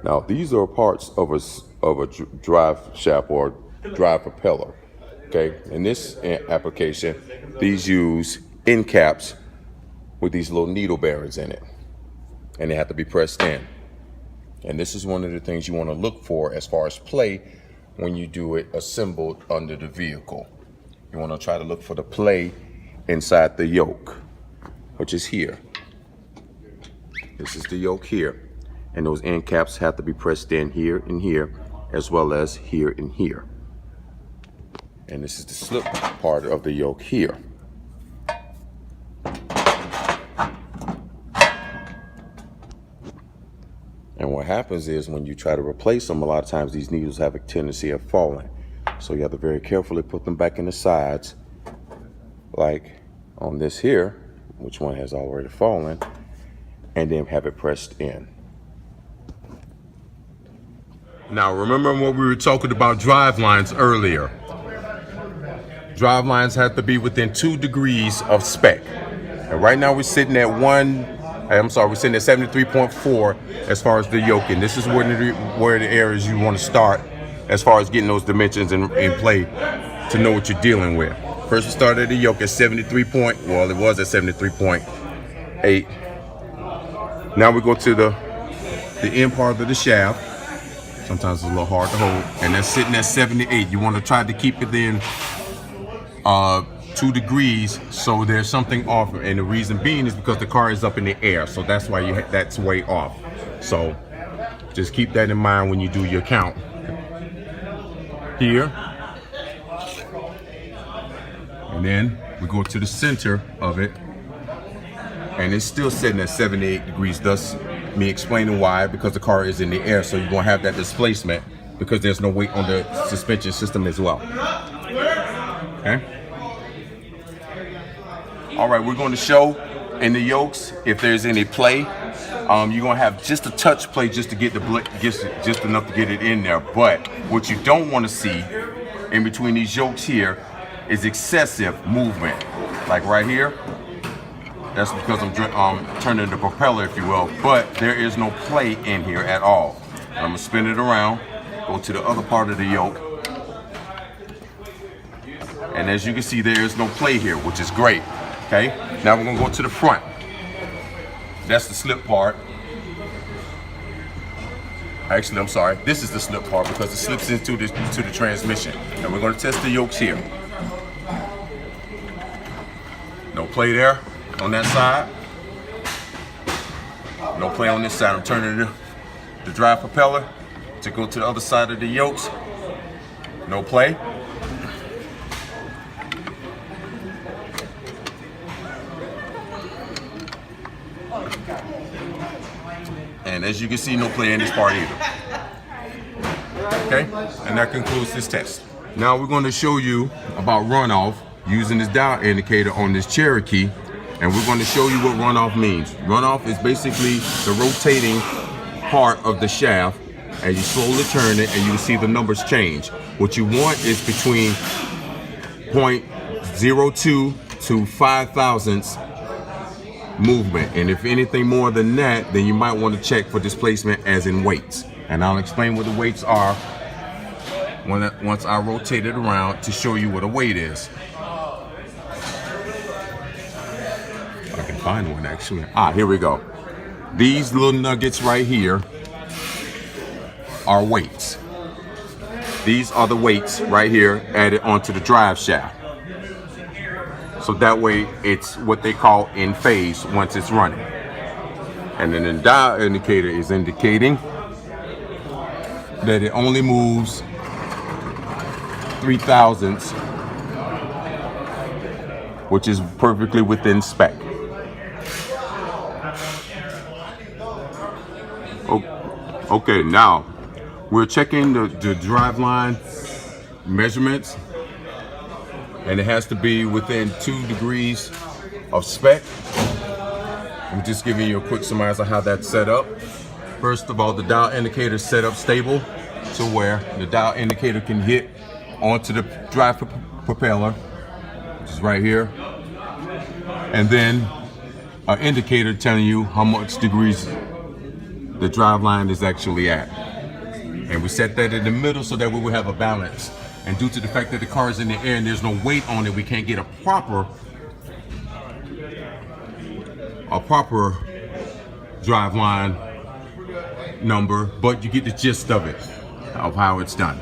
Now these are parts of a drive shaft or drive propeller. Okay, in this application, these use end caps with these little needle bearings in it, and they have to be pressed in. And this is one of the things you want to look for as far as play when you do it assembled under the vehicle. You want to try to look for the play inside the yoke, which is here. This is the yoke here. And those end caps have to be pressed in here and here, as well as here and here. And this is the slip part of the yoke here. And what happens is when you try to replace them, a lot of times these needles have a tendency of falling. So you have to very carefully put them back in the sides, like on this here, which one has already fallen, and then have it pressed in. Now remember what we were talking about drive lines earlier. Drive lines have to be within 2 degrees of spec. And right now we're sitting at we're sitting at 73.4 as far as the yoke. And this is where the areas you want to start as far as getting those dimensions in play to know what you're dealing with. First we started at the yoke at 73 it was at 73.8. Now we go to the end part of the shaft. Sometimes it's a little hard to hold, and that's sitting at 78. You want to try to keep it in 2 degrees, so there's something off, and the reason being is because the car is up in the air, so that's why that's way off. So just keep that in mind when you do your count. Here, and then we go to the center of it, and it's still sitting at 78 degrees, thus me explaining why, because the car is in the air, so you're going to have that displacement because there's no weight on the suspension system as well. Okay. All right, we're going to show in the yokes if there's any play. You're going to have just a touch play just to get just enough to get it in there. But what you don't want to see in between these yokes here is excessive movement, like right here. That's because I'm turning the propeller, if you will, but there is no play in here at all. I'm gonna spin it around, go to the other part of the yoke, and as you can see, there is no play here, which is great. Okay, now we're gonna go to the front. That's the slip part. Actually, I'm sorry, this is the slip part because it slips into the transmission. And we're gonna test the yokes here. No play there. On that side, no play on this side. I'm turning the drive propeller to go to the other side of the yokes. No play. And as you can see, no play in this part either. Okay, and that concludes this test. Now we're going to show you about runoff using this dial indicator on this Cherokee. And we're going to show you what runoff means. Runoff is basically the rotating part of the shaft as you slowly turn it, and you can see the numbers change. What you want is between 0.02 to 5 thousandths movement. And if anything more than that, then you might want to check for displacement as in weights. And I'll explain what the weights are once I rotate it around to show you what a weight is. I can find one actually. Here we go. These little nuggets right here are weights. These are the weights right here added onto the drive shaft. So that way it's what they call in phase once it's running. And then the dial indicator is indicating that it only moves 3 thousandths, which is perfectly within spec. Okay, now we're checking the drive line measurements, and it has to be within 2 degrees of spec. I'm just giving you a quick summary of how that's set up. First of all, the dial indicator is set up stable to where the dial indicator can hit onto the drive propeller, which is right here, and then an indicator telling you how much degrees the drive line is actually at. And we set that in the middle so that we will have a balance. And due to the fact that the car is in the air and there's no weight on it, we can't get a proper drive line number, but you get the gist of it, of how it's done.